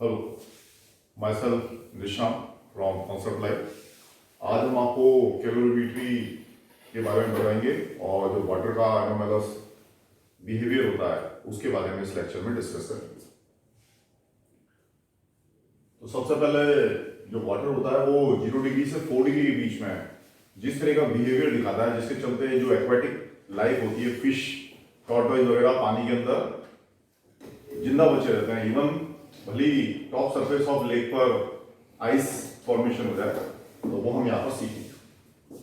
Hello, my self निशान from concept life. आज हम आपको कैलोरीमेट्री के बारे में बताएंगे और जो वाटर का एनोमैलस बिहेवियर होता है उसके बारे में इस लेक्चर में डिस्कस करेंगे। तो सबसे पहले जो वाटर होता है वो 0 डिग्री से 4 डिग्री के बीच में है। जिस तरह का बिहेवियर दिखाता है जिसके चलते जो एक्वेटिक लाइफ होती है, फिश, टॉर्टोइज वगैरह पानी के अंदर जिंदा बचे रहते हैं। इवन भली टॉप सरफेस ऑफ लेक पर आइस फॉर्मेशन हो जाए तो वो हम यहां पर सीखेंगे।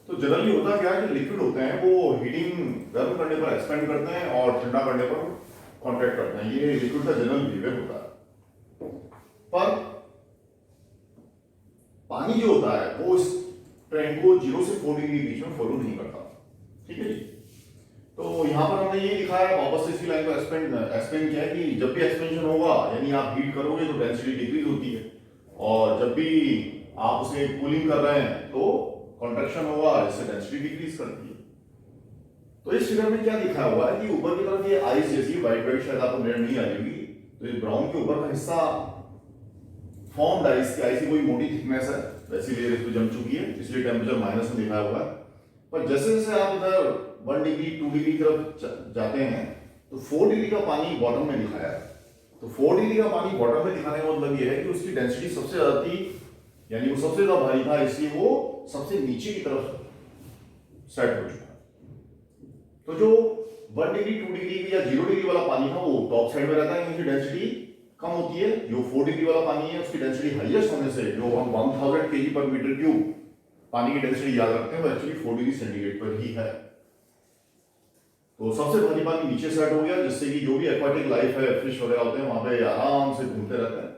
तो जनरली होता क्या है कि लिक्विड होते हैं वो हीटिंग गर्म करने पर एक्सपेंड करते हैं और ठंडा करने पर कॉन्ट्रैक्ट करते हैं। ये लिक्विड का जनरल बिहेवियर होता है। पर पानी जो होता है वो इस ट्रेंड को 0 से 4 डिग्री के बीच में फॉलो नहीं करता। ठीक है जी। तो यहां पर हमने ये दिखाया, वापस से इसी लाइन को एक्सपेंड किया है कि जब भी एक्सपेंशन होगा यानी आप हीट करोगे तो डेंसिटी डिक्रीज होती है, और जब भी आप उसे कूलिंग कर रहे हैं तो कॉन्ट्रैक्शन होगा, इससे डेंसिटी डिक्रीज करती है। तो इस फिगर में क्या दिखा हुआ है कि ऊपर की तरफ ये आइस जैसी व्हाइट व्हाइट शायद आपको नजर नहीं आ रही होगी, तो ये ब्राउन के ऊपर का हिस्सा फॉर्म्ड आइस की आइस की कोई मोटी थिकनेस है, वैसी लेयर इस पे जम चुकी है, इसलिए टेम्परेचर माइनस में दिखाया हुआ है। पर जैसे जैसे आप इधर 1 डिग्री 2 डिग्री की तरफ जाते हैं तो 4 डिग्री का पानी बॉटम में दिखाया है। तो 4 डिग्री का पानी बॉटम में दिखाने का मतलब ये है कि उसकी डेंसिटी सबसे ज्यादा थी, यानी वो सबसे ज्यादा भारी था, इसलिए वो सबसे नीचे की तरफ सेट हो चुका है। तो जो 1 डिग्री 2 डिग्री या 0 डिग्री वाला पानी था वो टॉप साइड में रहता है, उसकी डेंसिटी कम होती है। जो 4 डिग्री वाला पानी है उसकी डेंसिटी हाईएस्ट होने से, जो हम 1000 kg पर मीटर क्यूब पानी की डेंसिटी याद रखते हैं, वो एक्चुअली 4 डिग्री सेंटीग्रेड पर ही है। तो सबसे भारी पानी नीचे सेट हो गया, जिससे कि जो भी एक्वाटिक लाइफ है, फिश वगैरह होते हैं, वहां पे आराम से घूमते रहते हैं।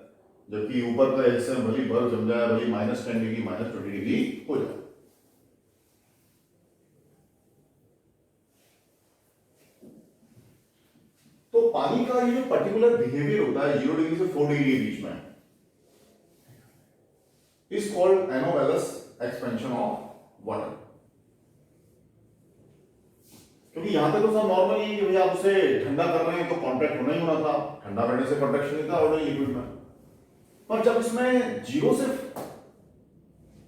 जबकि ऊपर का हिस्से में भली बर्फ जम जाए, भली -10 डिग्री -20 डिग्री हो जाए। तो पानी का ये जो पर्टिकुलर बिहेवियर होता है 0 डिग्री से 4 डिग्री के बीच में, is called anomalous expansion of water. क्योंकि यहां तक तो सब नॉर्मल ही कि भैया आप उसे ठंडा कर रहे हैं तो कॉन्ट्रैक्ट होना ही होना था, ठंडा करने से कॉन्ट्रैक्शन नहीं था और नहीं लिक्विड में। पर जब इसमें 0 से,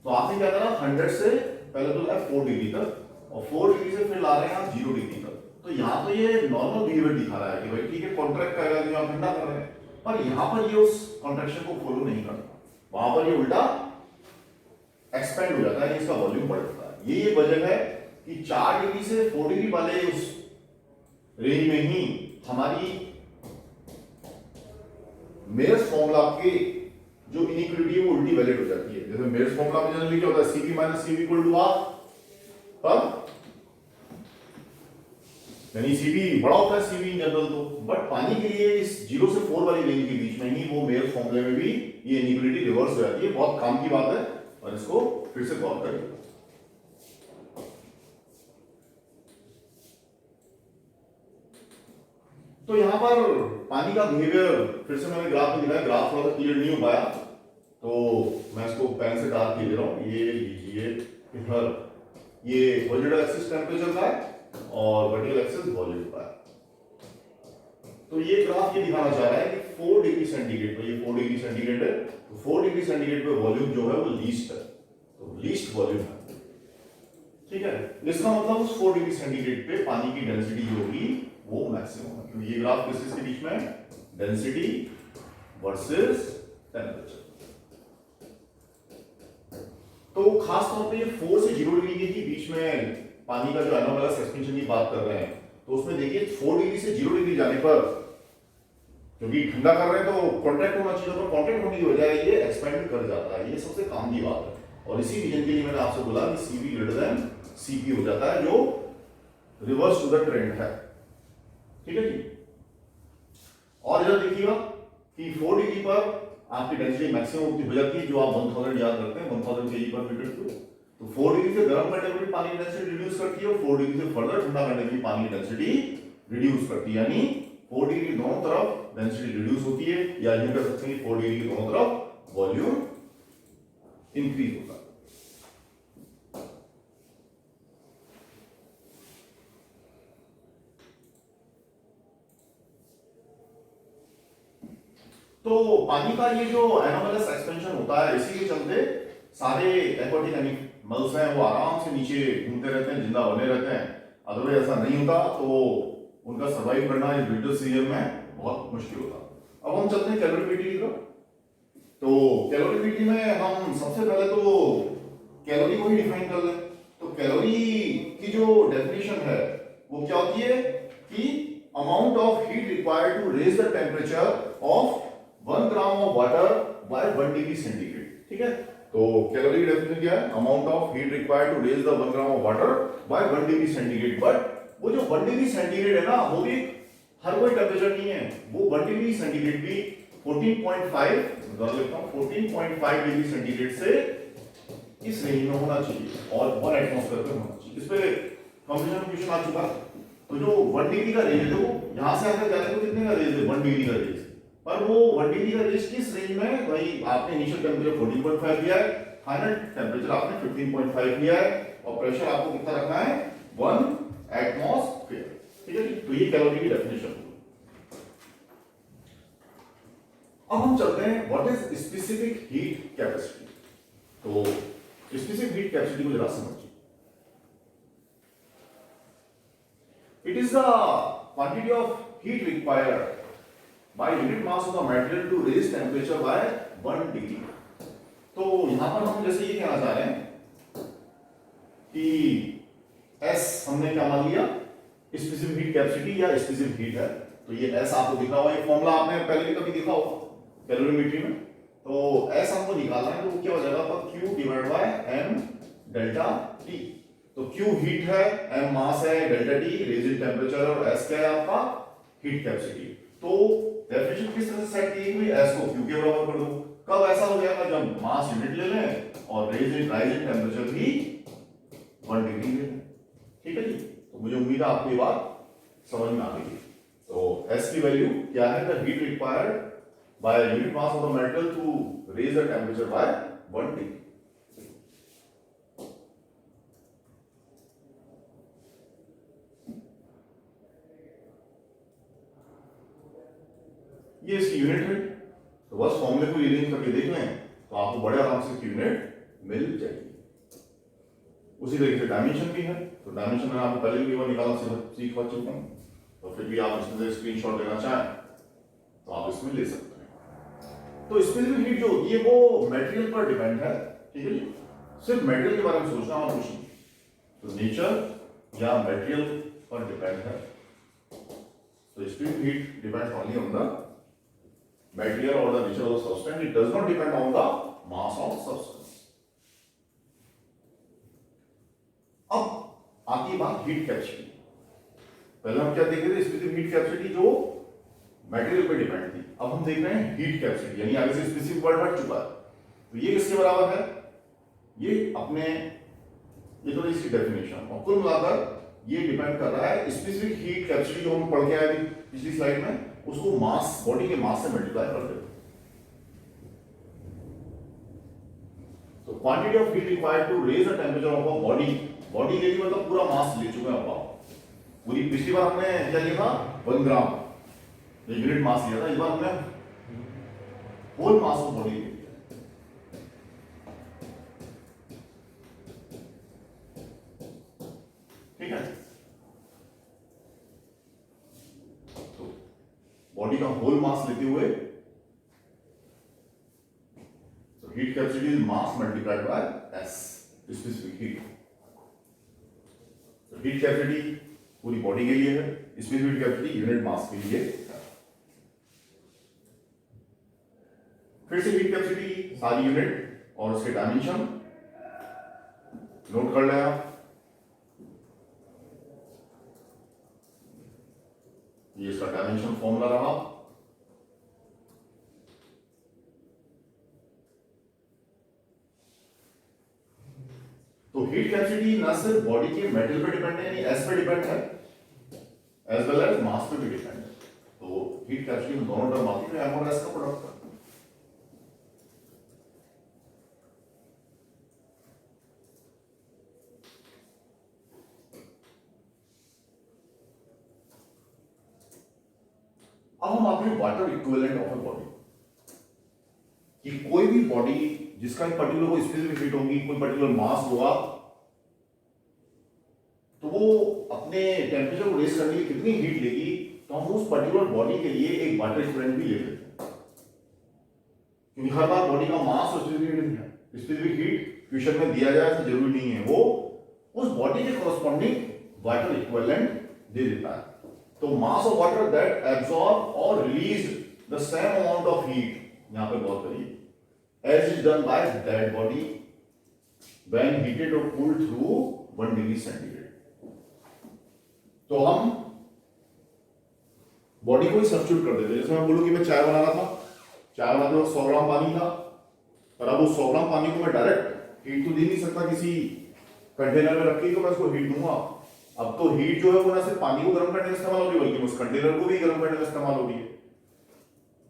तो आपने क्या करा, 100 से पहले तो 4 डिग्री तक, और 4 डिग्री से फिर ला रहे हैं आप 0 डिग्री तक। तो यहां तो ये नॉर्मल बिहेवियर दिखा रहा है कि भाई ठीक है कॉन्ट्रैक्ट करेगा जो आप ठंडा कर रहे हैं, पर यहां पर ये उस कॉन्ट्रैक्शन को फॉलो नहीं करता, वहां पर ये उल्टा एक्सपेंड हो जाता है, इसका वॉल्यूम बढ़ जाता है। ये वजह है कि 4 डिग्री से 4 डिग्री वाले उस रेंज में ही हमारी मेयर्स फॉर्मूला के जो इनइक्वालिटी है वो उल्टी वैलिड हो जाती है। जैसे मेयर्स फॉर्मूला में जनरली क्या होता है, Cp - Cv = R, पर यानी Cv बड़ा होता है Cv इन जनरल तो, बट पानी के लिए इस 0 से 4 वाली रेंज के बीच में ही वो मेयर्स फॉर्मूले में भी ये इनइक्वालिटी रिवर्स हो जाती है। बहुत काम की बात है, और इसको फिर से कॉल करें। तो यहां पर पानी का बिहेवियर फिर से मैंने ग्राफ में दिखाया, ग्राफ थोड़ा सा क्लियर नहीं हो पाया तो मैं इसको पेन से डार्क ही दे रहा हूं। ये लीजिए, इधर ये हॉरिजॉन्टल एक्सिस टेंपरेचर का है और वर्टिकल एक्सिस वॉल्यूम का है। तो ये ग्राफ ये दिखाना चाह रहा है कि 4 डिग्री सेंटीग्रेड पे, ये 4 डिग्री सेंटीग्रेड है, तो 4 डिग्री सेंटीग्रेड पे वॉल्यूम जो है वो लीस्ट है, तो लीस्ट वॉल्यूम है। ठीक है, इसका मतलब उस 4 डिग्री सेंटीग्रेड पे पानी की डेंसिटी जो होगी वो मैक्सिमम है, क्योंकि ये ग्राफ किसके बीच में, डेंसिटी वर्सेस टेंपरेचर। तो खास तौर पे ये 4 से 0 डिग्री के ही बीच में पानी का जो एनोमैलस एक्सपेंशन की बात कर रहे हैं, तो उसमें देखिए 4 डिग्री से 0 डिग्री जाने पर, क्योंकि ठंडा कर रहे हैं तो कॉन्ट्रैक्ट होना चाहिए, पर कॉन्ट्रैक्ट होने की बजाय ये एक्सपेंड कर जाता है। ये सबसे काम की बात है, और इसी रीजन के लिए मैंने आपसे बोला कि Cv > Cp हो जाता है, जो रिवर्स टू द ट्रेंड है। ठीक है जी। और इधर देखिएगा कि 4 डिग्री पर आपकी डेंसिटी मैक्सिमम हो जाती है, जो आप 1000 याद रखते हैं, 1000 kg पर मीटर क्यूब। तो 4 डिग्री से गर्म करने पर पानी की डेंसिटी रिड्यूस करती है, और 4 डिग्री से फर्दर ठंडा करने पर पानी की डेंसिटी रिड्यूस करती है। यानी 4 डिग्री की दोनों तरफ डेंसिटी रिड्यूस होती है, या यूं कह सकते हैं कि 4 डिग्री की दोनों तरफ वॉल्यूम इंक्रीज होता है। तो पानी का ये जो एनोमलस एक्सपेंशन होता है, इसी के चलते सारे एक्वाटिक एनिमल्स हैं वो आराम से नीचे घूमते रहते हैं, जिंदा बने रहते हैं। अदरवाइज ऐसा नहीं होता तो उनका सर्वाइव करना इस ब्रीडर्स सीजन में बहुत मुश्किल होता। अब हम चलते हैं कैलोरीमेट्री की तरफ। तो कैलोरीमेट्री में हम सबसे पहले तो कैलोरी को ही डिफाइन कर लें। तो कैलोरी की जो डेफिनेशन है वो क्या होती है कि amount of heat required to raise the temperature of 1 gram of water by 1 degree centigrade. ठीक है, तो कैलोरी डेफिनेशन क्या है? Amount of heat required to raise the 1 gram of water by 1 degree centigrade. But वो जो 1 degree centigrade है ना, वो भी हर कोई टेम्परेचर नहीं है। वो 1 डिग्री सेंटीग्रेड भी 14.5 लिखता हूं 14.5 डिग्री सेंटीग्रेड से इस रेंज में होना चाहिए और 1 एटमॉस्फेयर पे होना चाहिए। इस पे कॉम्बिनेशन क्वेश्चन आ चुका। तो जो 1 डिग्री का रेंज है, देखो यहां से आकर जाने को कितने का रेंज है? 1 डिग्री का रेंज। पर वो 1 डिग्री का रेंज किस रेंज में? भाई आपने इनिशियल टेंपरेचर 14.5 लिया है, फाइनल टेंपरेचर आपने 15.5 लिया है और प्रेशर आपको कितना रखना है? 1 एटमॉस्फेयर। ठीक है जी, तो ये कैलोरी की डेफिनेशन। अब हम चलते हैं what is specific heat capacity. तो स्पेसिफिक हीट कैपेसिटी को जरा समझिए। It is the quantity of heat required by unit mass of the material to raise temperature by 1 degree. तो यहां पर हम जैसे ये कहना चाह रहे हैं कि S हमने क्या मान लिया? स्पेसिफिक हीट कैपेसिटी या स्पेसिफिक हीट है। तो ये S आपको दिखा हुआ, ये फॉर्मूला आपने पहले भी कभी देखा होगा कैलोरीमेट्री में। तो S हमको निकालना है, तो वो क्या हो जाएगा? Q divide by m delta T। तो Q हीट है, m मास है, डेल्टा T रेजिंग टेम्परेचर और S क्या है आपका? Heat capacity. तो डेफिनेशन किस तरह से सेट की हुई? S को Q के बराबर कर दो। कब ऐसा हो जाएगा? जब मास यूनिट ले लें और रेजिंग टेम्परेचर भी 1 डिग्री ले लें। ठीक है जी, तो मुझे उम्मीद है आपको ये बात समझ में आ गई। तो S की वैल्यू क्या है? The heat required by unit mass of the metal to raise the temperature by 1 degree. ये इसकी यूनिट है। तो बस फॉर्मूले को रीअरेंज करके देख लें तो आपको बड़े आराम से इसकी यूनिट मिल जाएगी। उसी तरीके से डायमेंशन भी है। तो डायमेंशन मैंने आपको पहले भी निकालना सीख चुका हूं। तो फिर भी आप इसमें से स्क्रीनशॉट लेना चाहें तो आप इसमें ले सकते हैं। तो स्पेसिफिक हीट जो होती है वो मटेरियल पर डिपेंड है। ठीक है जी, सिर्फ मटेरियल के बारे में सोचना और कुछ नहीं। तो नेचर या मटेरियल पर डिपेंड है। तो specific heat depends only on the material और the nature of the substance. It does not depend on the mass of substance. अब आती बात हीट कैपेसिटी। पहले हम क्या देख रहे थे? स्पेसिफिक हीट कैपेसिटी जो मटेरियल पे डिपेंड थी। अब हम देख रहे हैं हीट कैपेसिटी, यानी आगे से स्पेसिफिक वर्ड हट चुका है। तो ये किसके बराबर है? ये अपने ये तो इसकी डेफिनेशन और कुल मिलाकर ये डिपेंड कर रहा है स्पेसिफिक हीट कैपेसिटी जो हम पढ़ के आए पिछली स्लाइड में, उसको मास, बॉडी के मास से मल्टीप्लाई कर देते। तो quantity of heat required to raise the temperature of a body. Body ले ली मतलब पूरा मास ले चुके हैं आप। पूरी पिछली बार हमने क्या लिया था? 1 ग्राम यूनिट मास लिया था। इस बार हमने होल मास ऑफ बॉडी लिया। ठीक है, तो बॉडी का होल मास लेते हुए तो heat capacity is mass multiplied by S specific heat. तो हीट कैपेसिटी पूरी बॉडी के लिए है, स्पेसिफिक कैपेसिटी यूनिट मास के लिए है। फिर से हीट कैपेसिटी सारी यूनिट और उसके डायमेंशन नोट कर लें आप। ये इसका डायमेंशन फॉर्मूला रहा। तो हीट कैपेसिटी ना सिर्फ बॉडी के मेटल पे डिपेंड है, यानी S पे डिपेंड है, एज वेल एज मास पे भी डिपेंड है। तो हीट कैपेसिटी में दोनों टर्म आती है, M और S का प्रोडक्ट है। अब हम आते हैं water equivalent of a body. कि कोई भी बॉडी जिसका एक पर्टिकुलर कोई स्पेसिफिक हीट होगी, कोई पर्टिकुलर मास होगा, तो वो अपने टेम्परेचर को रेज करने के लिए कितनी हीट लेगी, तो हम उस पर्टिकुलर बॉडी के लिए एक वाटर इक्विवेलेंट भी ले लेते हैं, क्योंकि हर बार बॉडी का मास और स्पेसिफिक हीट क्वेश्चन में दिया जाए ऐसा जरूरी नहीं है, वो उस बॉडी के कॉरस्पॉन्डिंग वाटर इक्विवेलेंट दे देता है। तो mass of water that absorb और release the same amount of heat, यहां पे बहुत करिए, as is done by that body when heated और कूल्ड थ्रू 1 डिग्री सेंटीग्रेड। तो हम बॉडी को ही सब्स्टिट्यूट कर देते हैं। जैसे मैं बोलूं कि मैं चाय बना रहा था, चाय बनाते वक्त 100 ग्राम पानी था, पर अब उस 100 ग्राम पानी को मैं डायरेक्ट हीट तो दे नहीं सकता, किसी कंटेनर में रख के तो मैं उसको हीट दूंगा। अब तो हीट जो है वो ना सिर्फ पानी को गर्म करने में इस्तेमाल हो रही है, बल्कि उस कंटेनर को भी गर्म करने में इस्तेमाल हो रही है।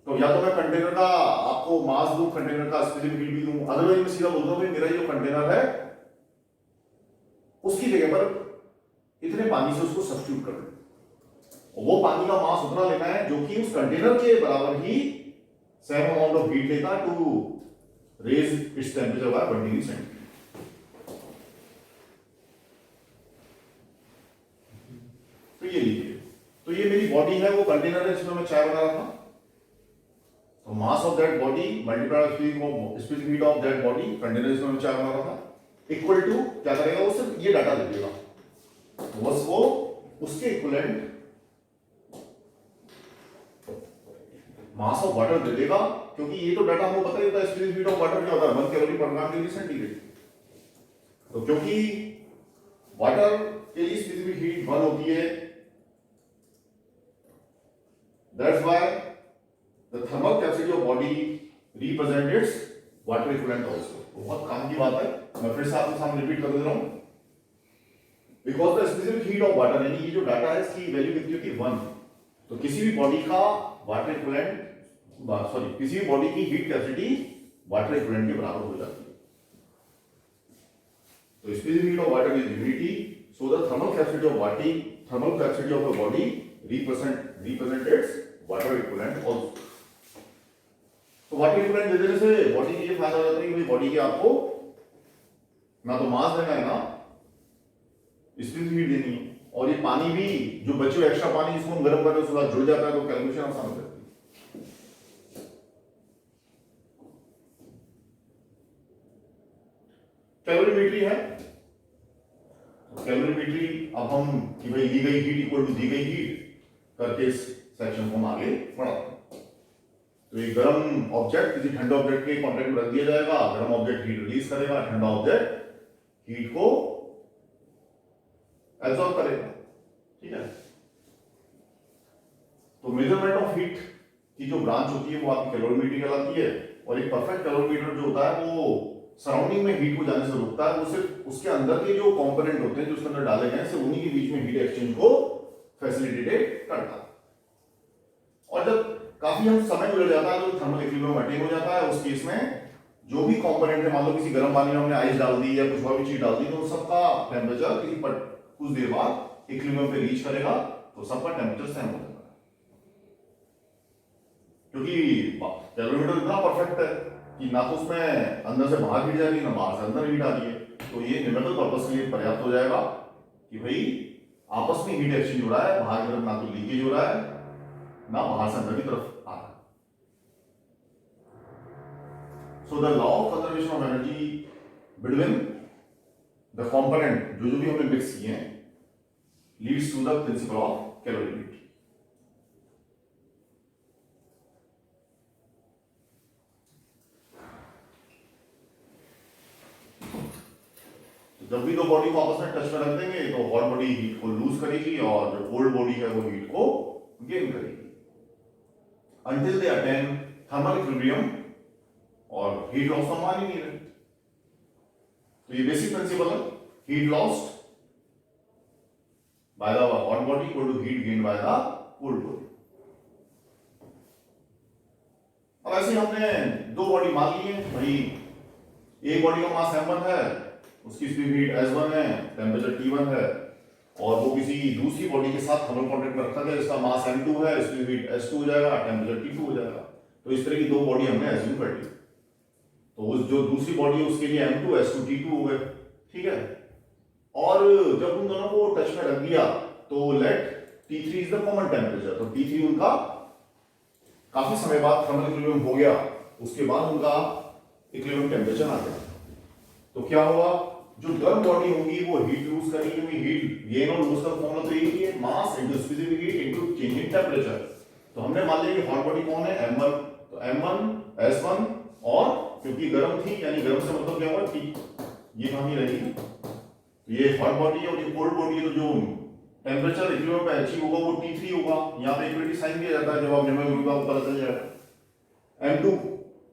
तो या तो मैं कंटेनर का आपको मास दूं, कंटेनर का स्पेसिफिक हीट भी दूं, अदरवाइज मैं सीधा बोलता हूं मेरा जो कंटेनर है उसकी जगह पर इतने पानी से उसको सब्स्टिट्यूट कर दो, वो पानी का मास उतना लेना है जो कि उस कंटेनर के बराबर ही सेम अमाउंट ऑफ हीट लेता to raise its temperature by 1 degree centigrade. तो ये लीजिए, तो ये मेरी बॉडी है, वो कंटेनर है जिसमें मैं चाय बना रहा था। तो mass of that body multiply specific heat of that body, container जिसमें मैं चाय बना रहा था, इक्वल टू क्या करेगा, वो सिर्फ ये डाटा दे देगा, बस वो उसके इक्विवेलेंट मास ऑफ वाटर दे देगा, क्योंकि ये तो डाटा हमको पता ही होता है स्पेसिफिक हीट ऑफ वाटर क्या होता है, 1 कैलोरी पर ग्राम डिग्री सेंटीग्रेड। तो क्योंकि वाटर के लिए स्पेसिफिक हीट 1 होती है, that's why the thermal capacity of body represent it's water equivalent also. बहुत काम की बात है, मैं फिर से आपके सामने रिपीट कर दे रहा हूं। Because the specific heat of water, यानी ये जो डाटा है इसकी वैल्यू कितनी होती है 1, तो किसी भी बॉडी का वाटर इक्विवेलेंट, सॉरी किसी भी बॉडी की हीट कैपेसिटी वाटर इक्विवेलेंट के बराबर हो जाती है। तो specific heat of water is unity, so the thermal capacity of a body represent it's water equivalent also. तो वाटर इक्विवेलेंट दे देने से बॉडी के ये फायदा हो जाता है कि भाई बॉडी के आपको ना तो मास देना है, ना स्पेसिफिक हीट देनी है, और ये पानी भी जो बचे हुए एक्स्ट्रा पानी जिसको हम गर्म करते हैं उसके जुड़ जाता है, तो कैलकुलेशन आसान हो जाती है। कैलोरीमेट्री है, कैलोरीमेट्री अब हम कि भाई दी गई हीट इक्वल टू दी गई हीट करके इस सेक्शन को हम आगे बढ़ाते हैं। तो एक गर्म ऑब्जेक्ट किसी ठंडे ऑब्जेक्ट के कॉन्टेक्ट में रख दिया जाएगा, गर्म ऑब्जेक्ट हीट रिलीज करेगा, ठंडा ऑब्जेक्ट हीट को एब्सॉर्ब करेगा, ठीक है। तो मेजरमेंट ऑफ हीट की जो ब्रांच होती है वो आपकी कैलोरीमेट्री कहलाती है, और एक परफेक्ट कैलोरीमीटर जो होता है वो सराउंडिंग में हीट को जाने से रोकता है, वो सिर्फ उसके अंदर के जो कंपोनेंट होते हैं जो उसके अंदर डाले गए हैं सिर्फ उन्हीं के बीच में हीट एक्सचेंज को फैसिलिटेट करता है। और जब काफी हम समय गुजर जाता है तो थर्मल इक्विलिब्रियम अटेन हो जाता है, उस केस में जो भी कंपोनेंट है, मान लो किसी गर्म पानी में हमने आइस डाल दी या कुछ और भी चीज डाल दी, तो सबका टेम्परेचर कुछ देर बाद इक्विलिब्रियम पे रीच करेगा, तो सबका टेम्परेचर सेम हो जाएगा, क्योंकि कैलोरीमीटर इतना परफेक्ट है कि ना तो उसमें अंदर से बाहर हीट जा रही है, ना बाहर से अंदर हीट आ रही है। तो ये न्यूमेरिकल पर्पस के लिए पर्याप्त हो जाएगा कि भाई आपस में हीट एक्सचेंज हो रहा है, बाहर की तरफ ना तो लीकेज हो रहा है, ना बाहर से अंदर की तरफ आ रहा है। So the law of conservation of energy between the component जो भी हमने मिक्स किए हैं leads to the principle of calorimetry. जब भी दो बॉडी को आपस में टच में रख देंगे तो हॉट बॉडी हीट को लूज करेगी और जो कोल्ड बॉडी है वो हीट को गेन करेगी until they attain thermal equilibrium, और हीट लॉस हम मान ही नहीं रहे। तो ये बेसिक प्रिंसिपल है, heat lost by the hot body equal to heat gain by the cold body. अब ऐसे हमने दो बॉडी मान ली है, भाई एक बॉडी का मास m1 है, उसकी स्पेसिफिक हीट S1 है, टेम्परेचर T1 है, और वो किसी दूसरी बॉडी के साथ थर्मल कांटेक्ट में रखा गया जिसका मास m2 है, स्पेसिफिक हीट S2 हो जाएगा, टेम्परेचर T2 हो जाएगा। तो इस तरह की दो बॉडी हमने एज्यूम कर ली। तो उस जो दूसरी बॉडी है उसके लिए M2 S2 T2 हो गए, ठीक है। और जब उन दोनों को टच में रख दिया तो let T3 is the common temperature, तो T3 उनका काफी समय बाद थर्मल इक्विलिब्रियम हो गया, उसके बाद उनका इक्विलिब्रियम टेम्परेचर आ गया। तो क्या हुआ, जो गर्म बॉडी होगी वो हीट लूज करेगी, क्योंकि हीट गेन और लूज का फॉर्मूला तो यही है, mass into specific heat into change in temperature. तो हमने मान लिया कि हॉट बॉडी कौन है, M1, तो M1 S1, और क्योंकि गर्म थी यानी गर्म से मतलब क्या हुआ कि ये कहां ही रहेगी, ये हॉट बॉडी है और ये कोल्ड बॉडी है, तो जो टेम्परेचर इक्विलिब्रियम पे अचीव होगा वो T3 होगा। यहाँ पे इक्विलिब्रियम साइन दिया जाता है, जब आप न्यूमेरिकल का पता चल जाएगा। M2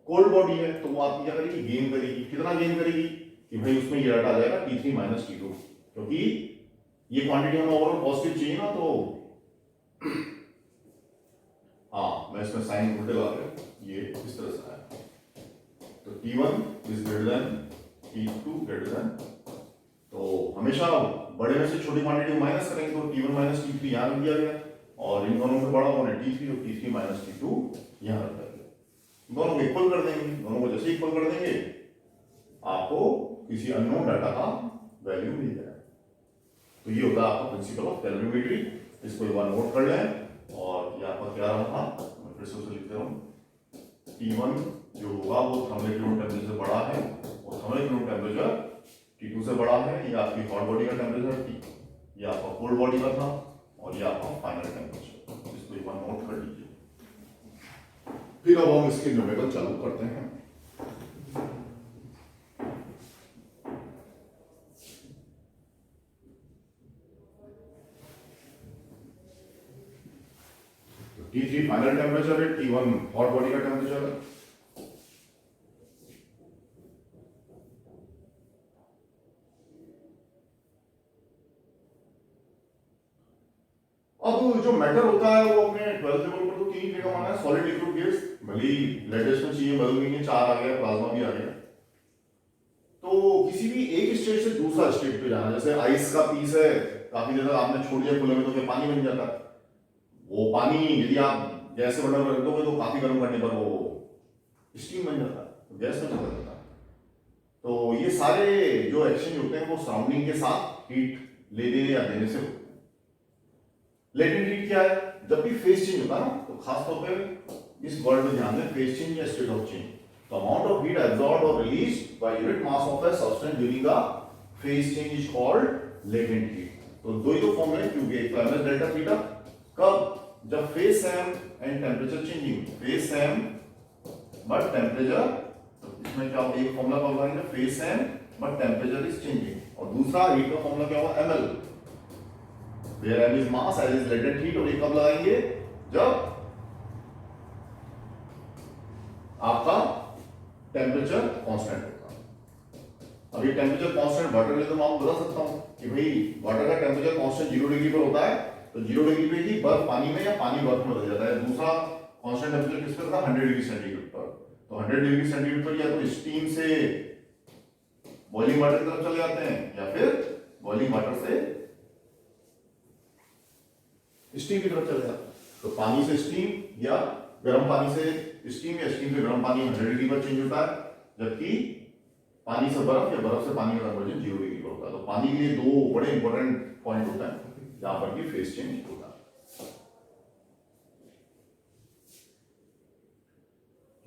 कोल्ड बॉडी है, तो वो आपकी क्या करेगी, गेन करेगी। कितना गेन करेगी कि भाई उसमें ये डाटा आ जाएगा T3 माइनस T2, क्योंकि ये क्वांटिटी हमें ओवरऑल पॉजिटिव चाहिए ना, तो हाँ मैं इसमें साइन उल्टे लगा रहा, ये इस तरह से आया, तो T1 is greater than T2 greater than, तो हमेशा बड़े में से छोटी क्वांटिटी को माइनस करेंगे, तो T1 माइनस T3 यहाँ रख दिया गया, और इन दोनों में बड़ा होने T3, तो T3 माइनस T2 यहाँ रख दिया गया। दोनों को इक्वल कर देंगे, दोनों को जैसे इक्वल कर देंगे आपको किसी अननोन डाटा का वैल्यू मिल जाएगा। तो ये होता है आपका प्रिंसिपल ऑफ कैलोरीमेट्री, इसको एक बार नोट कर लें। और यहाँ पर क्या रहा था, मैं फिर से उसे लिखते रहूँ, T1 जो होगा वो थर्मल इक्विलिब्रियम टेम्परेचर से बड़ा है, और थर्मल इक्विलिब्रियम टेम्परेचर T2 से बड़ा है। ये आपकी हॉट बॉडी का टेम्परेचर थी, ये आपका कोल्ड बॉडी का था, और ये आपका फाइनल टेम्परेचर। इसको एक बार नोट कर लीजिए। फिर अब हम इसके न्यूमेरिकल चालू करते हैं। T3 फाइनल टेम्परेचर है, T1 हॉट बॉडी का टेम्परेचर है। अब जो मैटर होता है वो हमने 12th लेवल पर तो 3 तरह का माना है, सॉलिड, लिक्विड, गैस। भले लेटेस्ट में चीजें बदल गई हैं, 4 आ गया, प्लाज्मा भी आ गया। तो किसी भी एक स्टेट से दूसरा स्टेट पे जाना, जैसे आइस का पीस है, काफी देर तक आपने छोड़ दिया खुले में, तो क्या पानी बन जाता है। वो पानी यदि आप गैस से बर्नर कर दोगे तो काफी गर्म करने पर वो स्टीम बन जाता है, तो गैस में चला जाता है। तो ये सारे जो एक्सचेंज होते हैं वो सराउंडिंग के साथ हीट ले देने या देने से होते हैं। लेटेंट हीट क्या है, जब भी फेज चेंज होता है ना, तो खासतौर पे इस वर्ड में ध्यान दें, फेज चेंज या स्टेट ऑफ चेंज, तो अमाउंट ऑफ हीट एब्सॉर्ब्ड और released by unit mass of a substance during the phase change is called latent heat. तो दो ही तो फॉर्मूले हैं, क्योंकि एक तो डेल्टा थीटा, कब, जब phase same and temperature changing, phase same but temperature, तो इसमें क्या होगा, एक फॉर्मूला कब लगाएंगे, phase same but temperature is changing, और दूसरा हीट का फॉर्मूला क्या होगा, ml, where m is mass, l is latent heat, और ये कब लगाएंगे, जब आपका टेम्परेचर कांस्टेंट होगा। अब ये टेम्परेचर कांस्टेंट वाटर ले तो मैं आपको बता सकता हूं कि भाई वाटर का टेम्परेचर कांस्टेंट 0 डिग्री पर होता है, तो 0 डिग्री पे ही बर्फ पानी में या पानी बर्फ में बदल जाता है। दूसरा कांस्टेंट टेम्परेचर किस पर था, 100 डिग्री सेंटीग्रेड पर। तो 100 डिग्री सेंटीग्रेड पर या तो स्टीम से बॉइलिंग वाटर की तरफ चले जाते हैं, या फिर बॉइलिंग वाटर से स्टीम की तरफ चले जाते हैं। तो पानी से स्टीम या गर्म पानी से स्टीम, या स्टीम से गर्म पानी 100 डिग्री पर चेंज होता है, जबकि पानी से बर्फ या बर्फ से पानी का कन्वर्जन 0 डिग्री पर होता है। तो पानी के लिए दो बड़े इंपॉर्टेंट पॉइंट होता है जहां पर भी फेज चेंज होता है।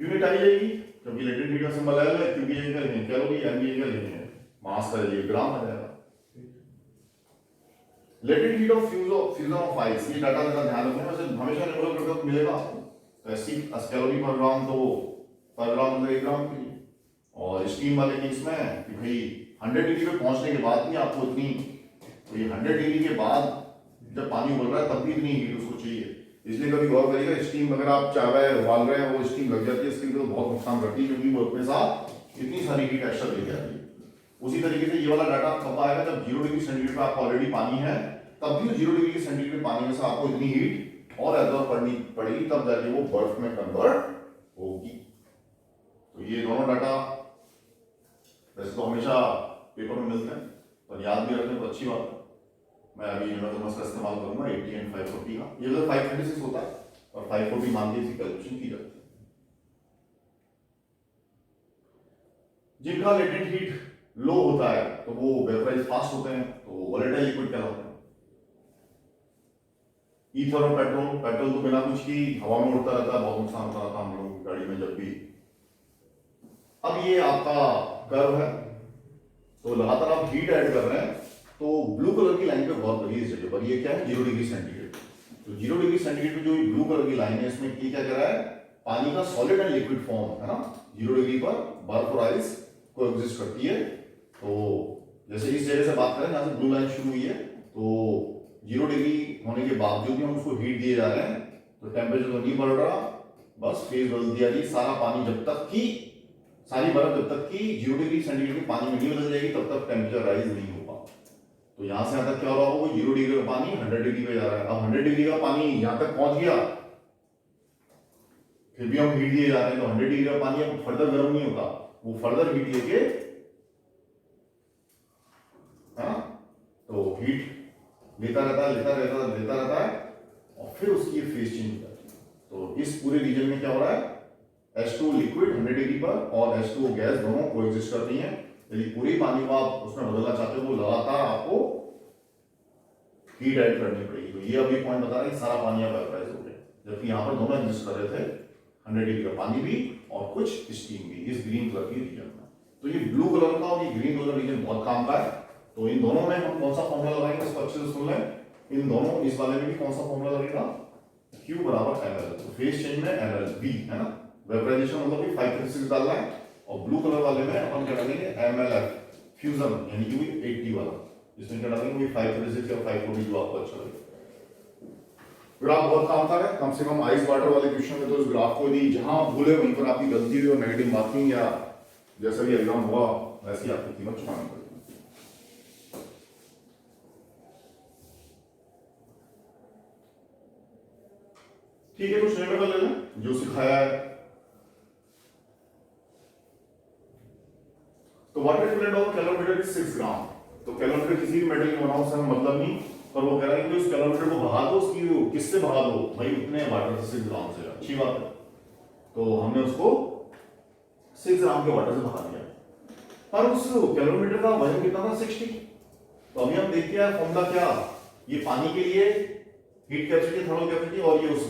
यूनिट आई जाएगी, क्योंकि लेटेंट हीट का सिंबल आया है, क्योंकि ये क्या लिखेंगे, कैलोरी, एमबी क्या लिखेंगे, मास का लिए ग्राम आ जाएगा। Latent heat of fusion of ice, ये डाटा जरा ध्यान रखना, वैसे हमेशा निकल करके तो मिलेगा आपको, तो 80 कैलोरी पर ग्राम, तो पर ग्राम मतलब 1 ग्राम के लिए। और स्टीम वाले केस में कि भाई 100 डिग्री पे पहुंचने के बाद भी आपको इतनी, तो ये 100 डिग्री के बाद जब पानी उबल रहा है तब भी इतनी हीट उसको चाहिए। इसलिए कभी गौर करिएगा, स्टीम अगर आप चाय उबाल रहे हैं, वो स्टीम लग जाती है, इसके लिए तो बहुत नुकसान करती है, क्योंकि वो अपने साथ इतनी सारी हीट एक्स्ट्रा लेके आती है। उसी तरीके से ये वाला डाटा कब आएगा, जब 0 डिग्री सेंटीग्रेड पे आपको ऑलरेडी पानी है, तब भी 0 डिग्री सेंटीग्रेड पानी में से आपको इतनी हीट और एब्जॉर्ब करनी पड़ेगी, तब जाके वो बर्फ में कन्वर्ट होगी। तो ये दोनों डाटा वैसे तो हमेशा पेपर में मिलते हैं, पर याद भी रखने तो अच्छी बात है। मैं अभी यूनिवर्स का इस्तेमाल करूंगा 80 एंड 540 का, ये तो 536 होता है और 540 मान के इसकी कैलकुलेशन की जाती है। जिनका लेटेंट हीट लो होता है तो वो वेपराइज फास्ट होते हैं, तो वोलेटाइल लिक्विड कहलाते हैं। ईथर और पेट्रोल, पेट्रोल तो बिना कुछ की हवा में उड़ता रहता है, बहुत नुकसान होता रहता हम लोगों की गाड़ी में जब भी। अब ये आपका कर्व है, तो लगातार आप हीट ऐड कर रहे हैं, तो ब्लू कलर की लाइन पे गौर करिए इस जगह पर। ये क्या है? 0 डिग्री सेंटीग्रेड। तो 0 डिग्री सेंटीग्रेड पे जो ब्लू कलर की लाइन है, इसमें ये क्या कह रहा है? पानी का सॉलिड एंड लिक्विड फॉर्म है ना। 0 डिग्री पर बर्फ और आइस को एग्जिस्ट करती है। तो जैसे इस जगह से बात करें, जहां से ब्लू लाइन शुरू हुई है, तो 0 डिग्री होने के बावजूद भी हम उसको हीट दिए जा रहे हैं, तो टेम्परेचर तो नहीं बढ़ रहा, बस फेज बदल दिया जी। सारा पानी जब तक की, सारी बर्फ जब तक की 0 डिग्री सेंटीग्रेड के पानी में नहीं बदल जाएगी, तब तक टेम्परेचर राइज नहीं होगा। तो यहां से यहां तक क्या हो रहा होगा? 0 डिग्री का पानी 100 डिग्री पे जा रहा है। अब 100 डिग्री का पानी यहां तक पहुंच गया, फिर भी हम हीट दिए जा रहे हैं, तो 100 डिग्री का पानी अब फर्दर गर्म नहीं होता, वो फर्दर हीट लेके, है ना, तो हीट लेता रहता है, लेता रहता है, और फिर उसकी फेज चेंज हो जाती है। तो इस पूरे रीजन में क्या हो रहा है? H2 लिक्विड 100 डिग्री पर और H2O गैस दोनों कोएग्जिस्ट करती हैं। यदि पूरी पानी को आप उसमें बदलना चाहते हो, तो लगातार आपको हीट ऐड करनी पड़ेगी। तो ये अभी पॉइंट बता रहे हैं, सारा पानी अब वेपराइज हो गया, जबकि यहाँ पर दोनों एग्जिस्ट कर रहे थे, 100 डिग्री का पानी भी और कुछ स्टीम भी, इस ग्रीन कलर की रीजन में। तो ये ब्लू कलर का और ये ग्रीन कलर रीजन बहुत काम का है। तो इन दोनों में हम कौन सा फॉर्मूला लगाएंगे, इसको अच्छे से सुन लें। इन दोनों, इस वाले में भी कौन सा फॉर्मूला लगेगा? Q बराबर ml। तो फेज चेंज में ml b है ना, वेपराइजेशन मतलब कि 536 डालना है, और ब्लू कलर वाले में अपन क्या डालेंगे? mlf फ्यूजन, यानी कि 80 वाला, इसमें क्या डालेंगे? 536 या 540 जो आपको अच्छा लगे। ग्राफ बहुत काम का है, कम से कम आइस वाटर वाले क्वेश्चन में तो इस ग्राफ को यदि जहां भूले वहीं पर आपकी गलती हुई और नेगेटिव मार्किंग या जैसा भी एग्जाम हुआ वैसी आपको कीमत चुकानी पड़ेगी। ठीक है, कुछ नया ले लें जो सिखाया है। तो वाटर इक्विवेलेंट ऑफ कैलोमीटर इज 6 ग्राम। तो कैलोमीटर किसी भी मेटल के बनाओ से मतलब नहीं, पर वो कह रहा है कि उस कैलोमीटर को भगा दो, उसकी किससे भगा दो भाई? उतने वाटर से 6 ग्राम से। अच्छी बात है, तो हमने उसको 6 ग्राम के वाटर से भगा दिया। पर उस कैलोमीटर का वजन कितना था? 60। तो अभी हम देखते हैं फॉर्मूला क्या, ये पानी के लिए हीट कैपेसिटी, थर्मल कैपेसिटी, और ये उस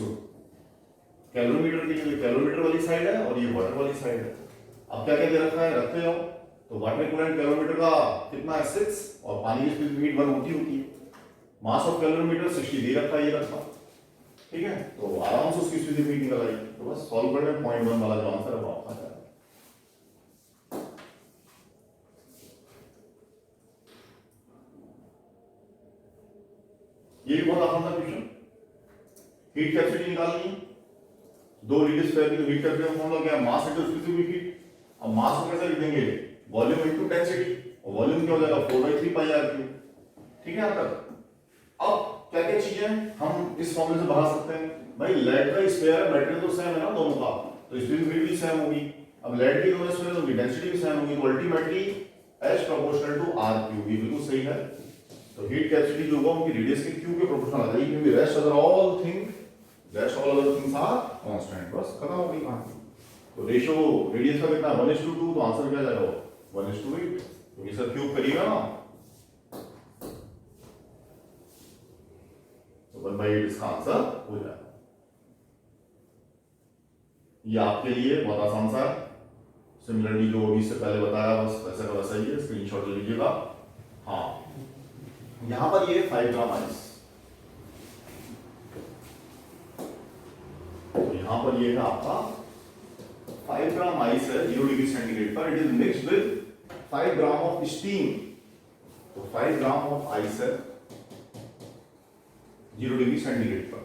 कैलोमीटर के लिए कैलोमीटर वाली साइड है और ये वाटर वाली साइड है। अब क्या क्या दे रखा है, रखते हो। तो वाटर इक्विवेलेंट कैलोमीटर का कितना है? 6, और पानी की स्पीड हीट 1 होती है। मास ऑफ कैलोमीटर 60 दे रखा है, ये रखा, ठीक है। तो आराम से उसकी स्पीड हीट निकल आई। तो बस सॉल्व करने 0.1 वाला जो आंसर है वो आपका है। ये भी बहुत आसान था क्वेश्चन। हीट कैपेसिटी निकालनी है, 2 लीटर स्क्वायर की। तो हीट कैपेसिटी का फॉर्मूला क्या है? Mass into specific heat. अब मास को कैसे लिख देंगे? वॉल्यूम इनटू डेंसिटी, और वॉल्यूम क्या हो जाएगा? 4/3 पाई आर क्यूब। ठीक है, यहां तक। अब क्या क्या चीजें हम इस फॉर्मूले से बना सकते हैं? भाई लेड का स्क्वायर है, मटेरियल तो सेम है ना दोनों का, तो स्पेसिफिक हीट भी सेम होगी। अब लेड की दोनों स्क्वायर होगी, डेंसिटी भी सेम होगी, तो ultimately H proportional to R cube. ये बिल्कुल सही है। तो हीट कैपेसिटी जो होगा उनकी रेडियस के क्यूब के प्रोपोर्शनल आ जाएगी, क्योंकि rest other all things are constant. बस खत्म हो गई कहानी। तो रेशियो रेडियस का कितना? 1:2, तो आंसर क्या जाएगा? 1:8। तो ये सब क्यूब करिएगा ना, तो 1/8 इसका आंसर हो जाएगा। ये आपके लिए बहुत आसान सा है। सिमिलरली जो अभी से पहले बताया बस वैसे का वैसा ही है, स्क्रीनशॉट ले लीजिएगा। हाँ, यहां पर ये 5 ग्राम आइस, तो यहां पर ये है आपका 5 ग्राम आइस है 0 डिग्री सेंटीग्रेड पर। It is mixed with 5 gram of steam. तो 5 ग्राम ऑफ आइस है 0 डिग्री सेंटीग्रेड पर,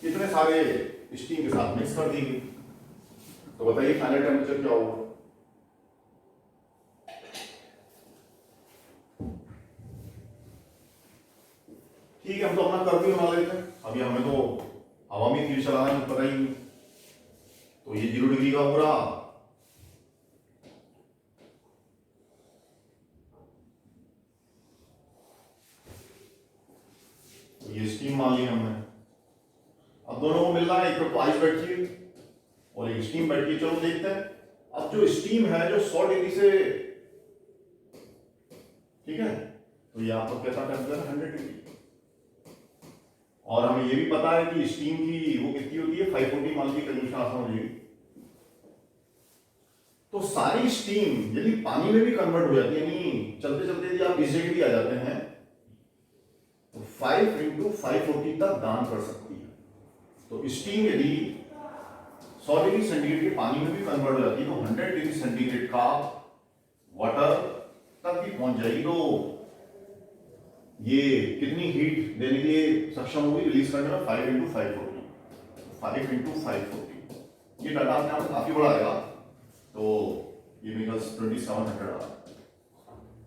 इतने सारे स्टीम के साथ मिक्स कर दी गई। तो बताइए फाइनल टेम्परेचर क्या होगा? ठीक है, हम तो अपना कर भी बना लेते हैं। अभी हमें तो हवा में तीर चलाना है, पता ही नहीं। तो ये 0 डिग्री का हो रहा, तो ये स्टीम मान ली हमने। अब दोनों को मिल रहा है, एक तो आइस बैठी है और एक स्टीम बैठी है। चलो देखते हैं अब जो स्टीम है जो 100 डिग्री से, ठीक है, तो ये आपका कैसा टेम्परेचर 100 डिग्री। और हमें ये भी पता है कि स्टीम की वो कितनी होती है 540 मान लीजिए कंजम्पशन आसान हो जाएगी। तो सारी स्टीम यदि पानी में भी कन्वर्ट हो जाती है, यानी चलते चलते यदि आप इस जगह भी आ जाते हैं तो 5 × 540 तक दान कर सकती है। तो स्टीम यदि 100 डिग्री सेंटीग्रेड के पानी में भी कन्वर्ट हो जाती है तो 100 डिग्री सेंटीग्रेड का वाटर तक भी पहुंच जाएगी। तो ये कितनी हीट देने के लिए सक्षम होगी रिलीज करने में 5 × 540, 5 × 540। ये डाटा अपने आप में काफी बड़ा आएगा, तो ये निकल्स 2700 आ।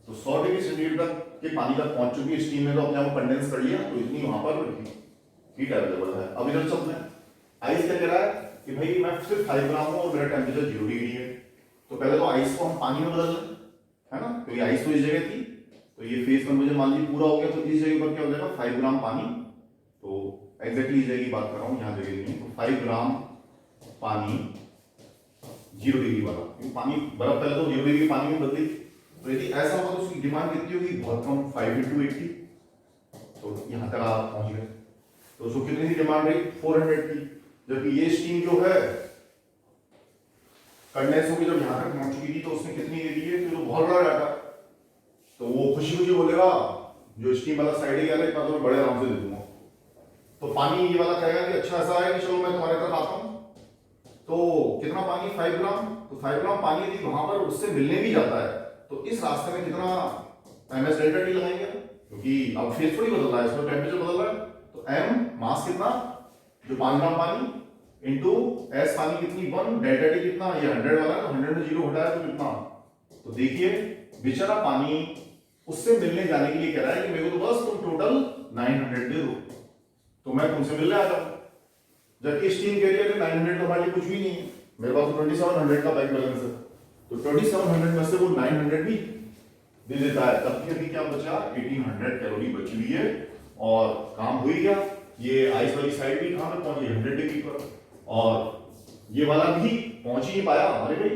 तो 100 डिग्री सेंटीग्रेड तक के पानी तक पहुंच चुकी है स्टीम में, तो अपने आप कंडेंस कर लिया, तो इतनी वहां पर हीट अवेलेबल है। अब इधर चलते हैं, आइस क्या कह रहा है कि भाई मैं सिर्फ 5 ग्राम हूं और मेरा टेम्परेचर 0 डिग्री है। तो पहले तो आइस को हम पानी में बदल लें, है ना, क्योंकि आइस तो इस जगह थी, तो ये फेस टेम्परेचर मान लीजिए पूरा हो गया, तो इस जगह पर क्या हो जाएगा 5 ग्राम पानी। तो एग्जैक्टली इस जगह की बात कर रहा हूँ, यहाँ जगह नहीं, तो 5 ग्राम पानी 0 डिग्री वाला, क्योंकि पानी बर्फ पहले तो 0 डिग्री पानी में बदली। तो यदि ऐसा होगा तो उसकी डिमांड कितनी होगी, बहुत कम, 5 × 80। तो यहाँ तक आप पहुंच गए, तो उसको कितनी की डिमांड रही 400 की। जबकि ये स्टीम जो है कंडेंस होकर जब यहाँ तक पहुंच चुकी थी तो उसने कितनी दे दी है, तो बहुत बड़ा डाटा। तो वो खुशी खुशी बोलेगा जो स्टीम वाला साइड है यार इतना तो मैं बड़े आराम से दे दूंगा। तो पानी ये वाला कहेगा कि अच्छा ऐसा है कि चलो मैं तुम्हारे तरफ आता हूँ। तो कितना पानी 5 ग्राम, तो 5 ग्राम पानी यदि वहां पर उससे मिलने भी जाता है तो इस रास्ते में कितना ms डेल्टा टी लगाएंगे, क्योंकि अब फेज थोड़ी बदल रहा है, इसमें टेम्परेचर बदल रहा है। तो m मास कितना, जो 5 ग्राम पानी इंटू s पानी कितनी 1, डेल्टा टी कितना, ये 100 वाला है, तो 100 में 0 हटाया तो कितना। तो देखिए बेचारा पानी उससे मिलने जाने के लिए कह रहा है कि मेरे को तो बस तुम टोटल 900 दे दो, तो मैं तुमसे मिलने आ जाऊं। जबकि स्टीम कह रही है कि 900 तो हमारे लिए कुछ भी नहीं है, मेरे पास तो 2700 का बैंक बैलेंस है। तो 2700 में से वो 900 भी दे देता है, तब भी अभी क्या बचा 1800 कैलोरी बची हुई है, और काम हो ही गया। ये आइस वाली साइड भी कहां पे पहुंची 100 डिग्री पर, और ये वाला भी पहुंच ही नहीं पाया। अरे भाई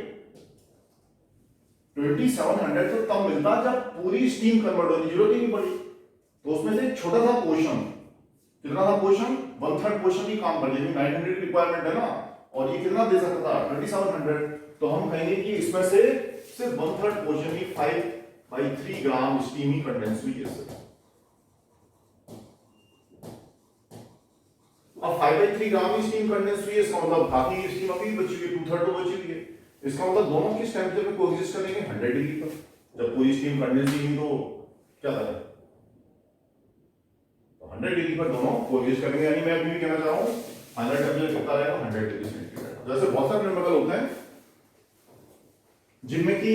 2700 तो तब मिलता जब पूरी स्टीम कन्वर्ट होने की जरूरत ही नहीं पड़ी। तो उसमें से एक छोटा सा पोर्शन, कितना था पोर्शन, 1/3 पोर्शन ही काम कर लिया, 900 रिक्वायरमेंट है ना, और ये कितना दे सकता था 2700। तो हम कहेंगे कि इसमें से सिर्फ 1/3 पोर्शन ही 5/3 ग्राम स्टीम ही कंडेंस हुई है। अब 5/3 ग्राम ही स्टीम कंडेंस हुई है, इसका मतलब बाकी स्टीम अभी बची हुई है, 2/3 तो बची हुई है। इसका मतलब दोनों किस टेंपरेचर पे कोएग्जिस्ट करेंगे 100 डिग्री पर। जब पूरी स्टीम कंडेंस हुई तो क्या करें, तो 100 डिग्री पर दोनों कोएग्जिस्ट करेंगे। यानी मैं अभी भी कहना चाह रहा हूं फाइनल टेंपरेचर कितना रहेगा 100 डिग्री सेंटीग्रेड। जैसे बहुत सारे न्यूमेरिकल होते हैं जिनमें कि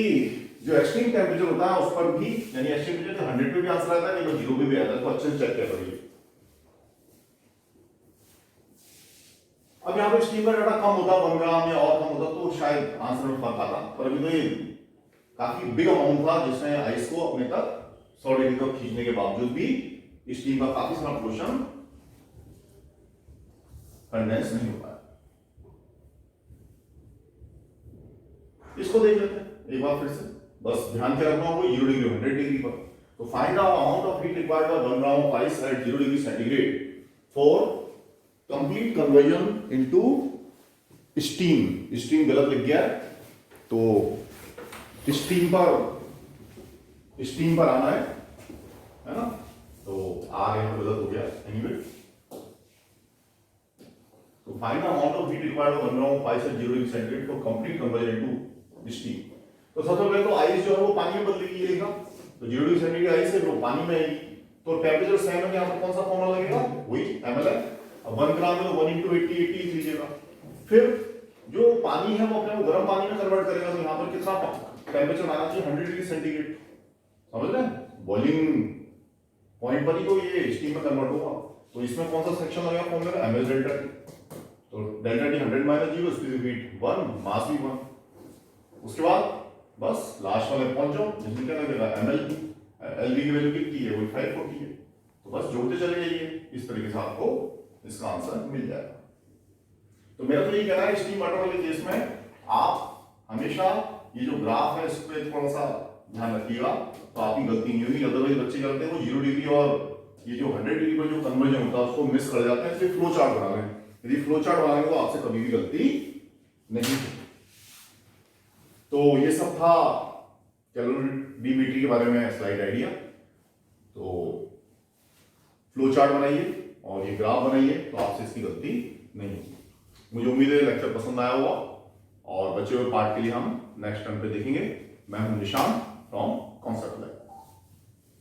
जो एक्सट्रीम टेंपरेचर होता है उस पर भी, यानी एक्सट्रीम टेंपरेचर 100 पे भी आंसर आता है, नहीं तो 0 पे भी आता है, तो अच्छे से चेक कर लीजिए। अब यहाँ पे स्टीम का डाटा कम होता 1 ग्राम या और कम होता तो शायद आंसर में फर्क आता, पर अभी तो ये काफी बिग अमाउंट था जिसने आइस को अपने तक 100 डिग्री तक खींचने के बावजूद भी स्टीम का काफी सारा पोर्शन कंडेंस नहीं हो पाया। इसको देख लेते हैं एक बार फिर से, बस ध्यान के रखना होगा 0 डिग्री 100 डिग्री पर। तो find the amount of heat required bye 1 gram of ice eight 0 degree centigrade for complete conversion into steam. Steam गलत लिख गया, तो स्टीम पर आना है ना, तो आर यहां गलत हो गया। एनीवे, तो find the amount of heat required bye 1 gram of ice eight 0 degree centigrade for complete conversion into steam. तो सबसे पहले तो आइस जो है वो पानी में बदलेगी, ये लिखा, तो 0 डिग्री सेंटीग्रेड आइस है वो पानी में आएगी, तो टेम्परेचर सेम है, यहां पर कौन सा फॉर्मूला लगेगा, वही ml है। अब 1 ग्राम में तो 1 × 80 80 लीजिएगा। फिर जो पानी है वो अपने को गर्म पानी में कन्वर्ट करेगा, तो यहाँ पर कितना टेम्परेचर आना चाहिए 100 डिग्री सेंटीग्रेड, समझ रहे हैं, बॉइलिंग पॉइंट पर ही तो ये स्टीम में कन्वर्ट होगा। तो इसमें कौन सा सेक्शन लगेगा फॉर्मूला, ms डेल्टा टी। तो डेल्टा टी 100 - 0 स्पेसिफिक हीट 1, मास भी 1। उसके बाद बस लास्ट वाले पहुंच जाओ, जिसमें क्या लगेगा ml की वैल्यू कितनी है, वो 540 है। तो बस जोड़ते चले जाइए, इस तरीके से आपको इसका आंसर मिल जाएगा। तो मेरा तो ये कहना है स्टीम वाटर वाले केस में आप हमेशा ये जो ग्राफ है इस पे थोड़ा सा ध्यान रखिएगा, तो आपकी गलती नहीं होगी। अदरवाइज बच्चे क्या करते हैं, वो 0 डिग्री और ये जो 100 डिग्री पर जो कन्वर्जन होता है उसको मिस कर जाते हैं, इसलिए फ्लो चार्ट बना लें। यदि फ्लो चार्ट बनाएंगे तो आपसे कभी भी गलती नहीं होगी। तो ये सब था कैलोरीमेट्री के बारे में स्लाइड आइडिया। तो फ्लो चार्ट बनाइए और ये ग्राफ बनाइए तो आपसे इसकी गलती नहीं होगी। मुझे उम्मीद है लेक्चर पसंद आया होगा और बचे हुए पार्ट के लिए हम नेक्स्ट टर्म पे देखेंगे। मैं हूं निशान फ्रॉम कॉन्सेप्ट लैब।